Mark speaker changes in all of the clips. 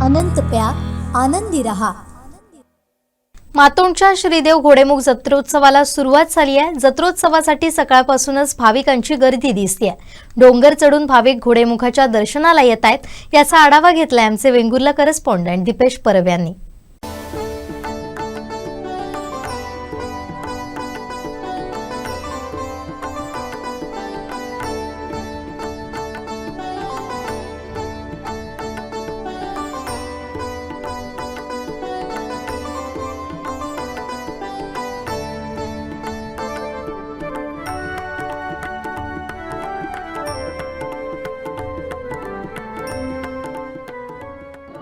Speaker 1: अनंत प्या, आनंदी रहा।
Speaker 2: मातोंडच्या श्रीदेव घोडेमुख जत्रोत्सवाला सुरुवात झाली आहे। जत्रोत्सवासाठी सकाळपासूनच भाविकांची गर्दी दिसते। डोंगर चढून भाविक घोडेमुखाच्या दर्शनाला येत आहेत। याचा आढावा घेतलाय आमचे वेंगुर्ला करस्पॉन्डंट दीपेश परब यांनी।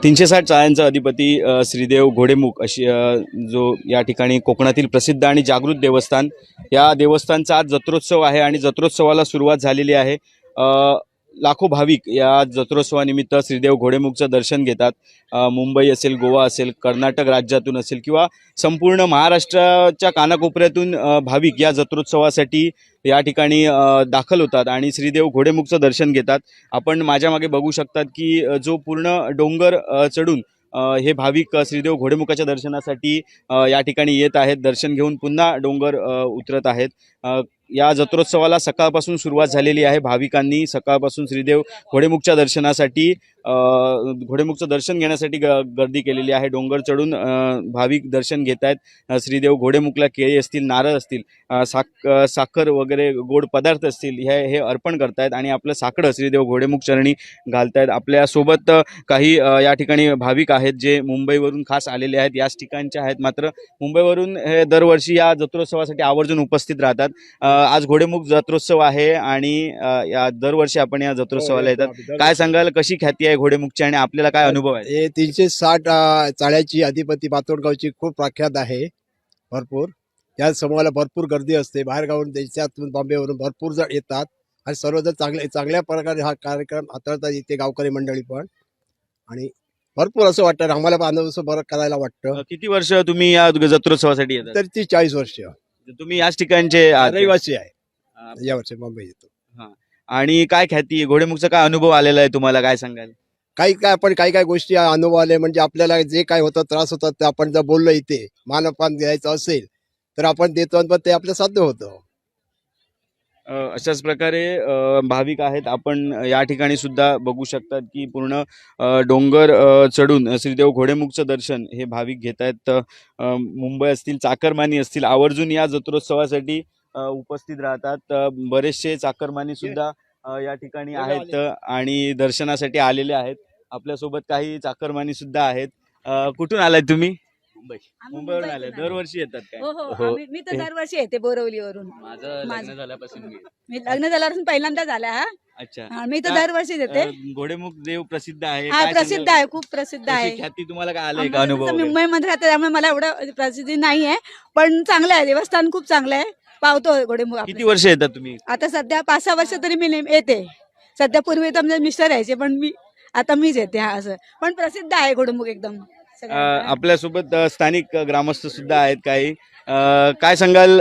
Speaker 3: तीनशे 360 चाळ्यांचा अधिपती श्रीदेव घोडेमुख अशी जो या ठिकाणी कोकणातील प्रसिद्ध आणि जागृत देवस्थान, या देवस्थानचा आज जत्रोत्सव आहे आणि जत्रोत्सवाला सुरुवात झालेली आहे। लाखो भाविक या जत्रोत्सवानिमित्त श्रीदेव घोडेमुखचं दर्शन घेतात। मुंबई असेल, गोवा असेल, कर्नाटक राज्यातून असेल किंवा संपूर्ण महाराष्ट्राच्या कानाकोपऱ्यातून भाविक या जत्रोत्सवासाठी या ठिकाणी दाखल होतात आणि श्रीदेव घोडेमुखचं दर्शन घेतात। आपण माझ्या मागे बघू शकतात की जो पूर्ण डोंगर चढून हे भाविक श्रीदेव घोडेमुखाच्या दर्शनासाठी या ठिकाणी येत आहेत। दर्शन घेऊन पुन्हा डोंगर उतरत आहेत। या जत्रोत्सवाला सकाळपासून सुरुवात झालेली आहे। भाविकांनी सकाळपासून श्रीदेव घोडेमुखच्या दर्शनासाठी घोडेमुखचं दर्शन घेण्यासाठी गर्दी केलेली आहे। डोंगर चढून भाविक दर्शन घेत आहेत। श्रीदेव घोडेमुखला केळी असतील, नारळ असतील, साखर वगैरे गोड पदार्थ असतील हे अर्पण करतायत आणि आपलं साकडं श्रीदेव घोडेमुख चरणी घालतायत। आपल्यासोबत काही या ठिकाणी भाविक आहेत जे मुंबईवरून खास आलेले आहेत, याच ठिकाणचे आहेत। मात्र मुंबईवरून हे दरवर्षी या जत्रोत्सवासाठी आवर्जून उपस्थित राहतात। आज घोडेमुख जत्रोत्सव आहे आणि या दरवर्षी आपण या जत्रोत्सवाला येतात। काय सांगाल, कशी ख्याती आहे घोडेमुखची आणि आपल्याला काय अनुभव आहे?
Speaker 4: हे 360 चाळ्याची अधिपती मातोंडगावची खूप प्रख्यात आहे। भरपूर या समूहाला भरपूर गर्दी असते। बाहेरगावून देशातून, बॉम्बेवरून भरपूर जण येतात आणि सर्वजण चांगल्या प्रकारे हा कार्यक्रम हाताळतात इथे गावकरी मंडळी पण। आणि भरपूर असं वाटतं, आम्हाला पण अनुभव बरं करायला वाटतं।
Speaker 3: किती वर्ष तुम्ही या जत्रोत्सवासाठी येतात?
Speaker 4: तर ती 40 वर्ष
Speaker 3: तुम्ही याच ठिकाणचे आहात?
Speaker 4: रहिवासी आहे, यावर्षी मुंबई येतो।
Speaker 3: आणि काय ख्याती घोडेमुखचा काय अनुभव आलेला आहे तुम्हाला, काय सांगाल?
Speaker 4: आपण काही गोष्टी अनुभव आले म्हणजे आपल्याला जे काय होतं, त्रास होतात ते आपण जर बोललो इथे मानपान द्यायचं असेल तर आपण देतो, पण ते आपलं साध्य होतं।
Speaker 3: अशाच प्रकारे भाविक आहेत। आपण या ठिकाणी सुद्धा बघू शकतात की पूर्ण डोंगर चढून श्रीदेव घोडेमुखचं दर्शन हे भाविक घेत आहेत। मुंबई असतील, चाकरमानी असतील, आवर्जून या जत्रोत्सवासाठी उपस्थित राहतात। बरेचसे चाकरमानी सुद्धा या ठिकाणी आहेत आणि दर्शनासाठी आलेले आहेत। आपल्यासोबत काही चाकरमानी सुद्धा आहेत। कुठून आलाय तुम्ही? मुंबईवरून आले। दरवर्षी येतात काय?
Speaker 5: हो, मी तर दरवर्षी येते बोरवलीवरून।
Speaker 3: माझं लग्न झाल्यापासून
Speaker 5: मी लग्न झाल्यापासून पहिल्यांदा झाला हा।
Speaker 3: अच्छा,
Speaker 5: मी तर दरवर्षी येते।
Speaker 3: घोडेमुख देव प्रसिद्ध आहे,
Speaker 5: हा, प्रसिद्ध आहे, खूप प्रसिद्ध आहे।
Speaker 3: ख्याती तुम्हाला काय आलंय का अनुभव?
Speaker 5: मुंबईमध्ये राहते त्यामुळे मला एवढं प्रसिद्धी नाही आहे, पण चांगलं आहे, देवस्थान खूप चांगलं आहे, पावतो घोडेमुख।
Speaker 3: किती वर्ष येतात तुम्ही?
Speaker 5: आता सध्या 5-6 वर्ष तरी मी येते। सध्या पूर्वी तर म्हणजे मिस्टर यायचे, पण आता मीच येते। हा, असं पण प्रसिद्ध आहे घोडेमुख एकदम।
Speaker 3: आपल्यासोबत स्थानिक ग्रामस्थ सुद्धा आहेत काही। काय सांगाल,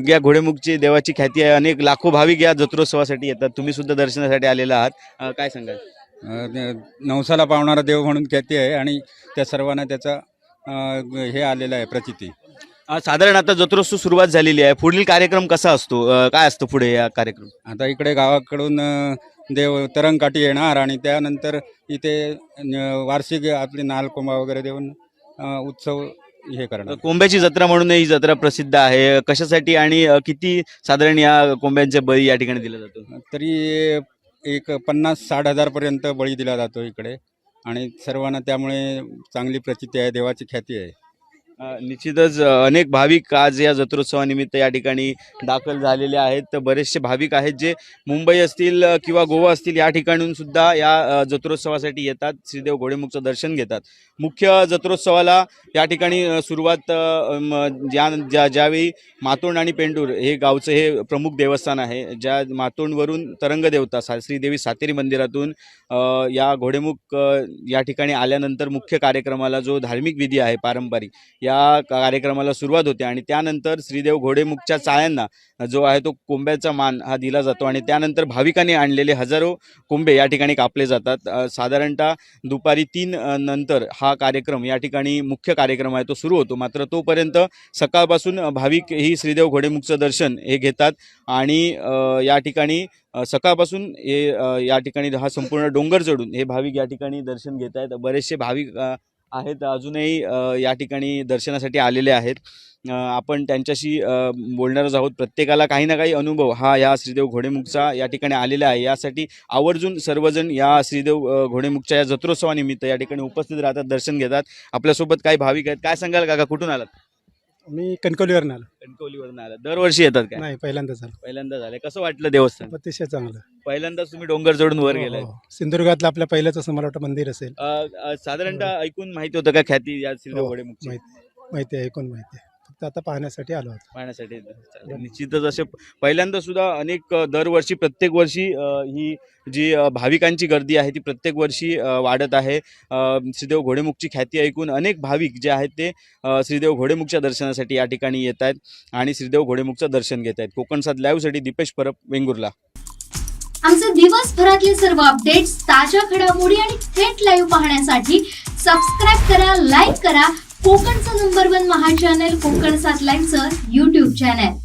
Speaker 3: या घोडेमुखची देवाची ख्याती आहे, अनेक लाखो भाविक या जत्रोत्सवासाठी येतात, तुम्ही सुद्धा दर्शनासाठी आलेला आहात, काय सांगाल?
Speaker 6: नवसाला पावणारा देव म्हणून ख्याती आहे आणि त्या सर्वांना त्याचा हे आलेला आहे प्रचिती।
Speaker 3: साधारण आता जत्रोत्सव सुरुवात झालेली आहे, पुढील कार्यक्रम कसा असतो, काय असतं पुढे या कार्यक्रम?
Speaker 6: आता इकडे गावाकडून देव तरंगकाठी येणार आणि त्यानंतर इथे वार्षिक आपली नालकोंबा वगैरे देऊन उत्सव हे करणार।
Speaker 3: कोंब्याची जत्रा म्हणून ही जत्रा प्रसिद्ध आहे, कशासाठी आणि किती साधारण या कोंब्यांचे बळी या ठिकाणी दिला जातो?
Speaker 6: तरी एक 50-60 हजार पर्यंत बळी दिला जातो इकडे आणि सर्वांना त्यामुळे चांगली प्रचिती आहे, देवाची ख्याती आहे।
Speaker 3: निश्चितच अनेक भाविक आज या जत्रोत्सवानिमित्त या ठिकाणी दाखल झालेले आहेत। तर बरेचसे भाविक आहेत जे मुंबई असतील किंवा गोवा असतील या ठिकाणून सुद्धा या जत्रोत्सवासाठी येतात, श्रीदेव घोडेमुखचं दर्शन घेतात। मुख्य जत्रोत्सवाला या ठिकाणी सुरुवात ज्यावेळी मातोंड आणि पेंडूर हे गावचं हे प्रमुख देवस्थान आहे, ज्या मातोंडवरून तरंग देवता श्रीदेवी सातेरी मंदिरातून या घोडेमुख या ठिकाणी आल्यानंतर मुख्य कार्यक्रमाला जो धार्मिक विधी आहे पारंपरिक, या कार्यक्रमाला सुरुवात होते आणि त्यानंतर श्रीदेव घोडेमुखच्या चाळ्यांना जो आहे तो कोंब्याचा मान हा दिला जातो आणि त्यानंतर भाविकांनी आणलेले हजारो कोंबे या ठिकाणी कापले जातात. साधारणतः दुपारी 3 नंतर हा कार्यक्रम या ठिकाणी मुख्य कार्यक्रम आहे तो सुरू होतो. मात्र तोपर्यंत सकाळपासून भाविक ही श्रीदेव घोडेमुखचं दर्शन हे घेतात आणि या ठिकाणी सकाळपासून हे या ठिकाणी हा संपूर्ण डोंगर चढून हे भाविक या ठिकाणी दर्शन घेत आहेत. बरेचसे भाविक आहेत अजूनही या ठिकाणी दर्शनासाठी आलेले आहेत. आपण त्यांच्याशी बोलणारच आहोत. प्रत्येकाला काही ना काही अनुभव हा या श्रीदेव घोडेमुखचा या ठिकाणी आलेला आहे. यासाठी आवर्जून सर्वजण या श्रीदेव घोडेमुखच्या या जत्रोत्सवानिमित्त या ठिकाणी उपस्थित राहतात, दर्शन घेतात. आपल्यासोबत काही भाविक आहेत. काय सांगाल काका, कुठून आलात?
Speaker 7: मी कणकवलीवरून आलो.
Speaker 3: कणकवलीवरून आलात. दरवर्षी येतात काय?
Speaker 7: नाही, पहिल्यांदाच आलो.
Speaker 3: पहिल्यांदा झाले. कसं वाटलं देवस्थान?
Speaker 7: अतिशय चांगलं.
Speaker 3: पहिल्यांदाच तुम्ही डोंगर चढून वर
Speaker 7: हो,
Speaker 3: गेलाय.
Speaker 7: हो. सिंधुदुर्गातलं आपल्या पहिल्याच असं मला वाटतं मंदिर असेल.
Speaker 3: साधारणतः ऐकून माहिती होतं का ख्याती या श्रीदेव
Speaker 7: हो,
Speaker 3: घोडेमुखची?
Speaker 7: माहिती आहे, ऐकून माहिती आहे. फक्त आता पाहण्यासाठी आलो होतो.
Speaker 3: पाहण्यासाठी. निश्चितच असे पहिल्यांदा सुद्धा अनेक दरवर्षी प्रत्येक वर्षी ही जी भाविकांची गर्दी आहे ती प्रत्येक वर्षी वाढत आहे. श्रीदेव घोडेमुखची ख्याती ऐकून अनेक भाविक जे आहेत ते श्रीदेव घोडेमुखच्या दर्शनासाठी या ठिकाणी येत आहेत आणि श्रीदेव घोडेमुखचं दर्शन घेत आहेत. कोकण 7 लाईव्हसाठी दीपेश परब, वेंगुर्ला.
Speaker 8: आमचे दिवसभरातले सर्व अपडेट्स, ताज्या घडामोडी आणि थेट लाईव्ह पाहण्यासाठी सबस्क्राईब करा, लाईक करा कोकणचं नंबर 1 महा चॅनल कोकण 7 लाईव्हचं YouTube चॅनल.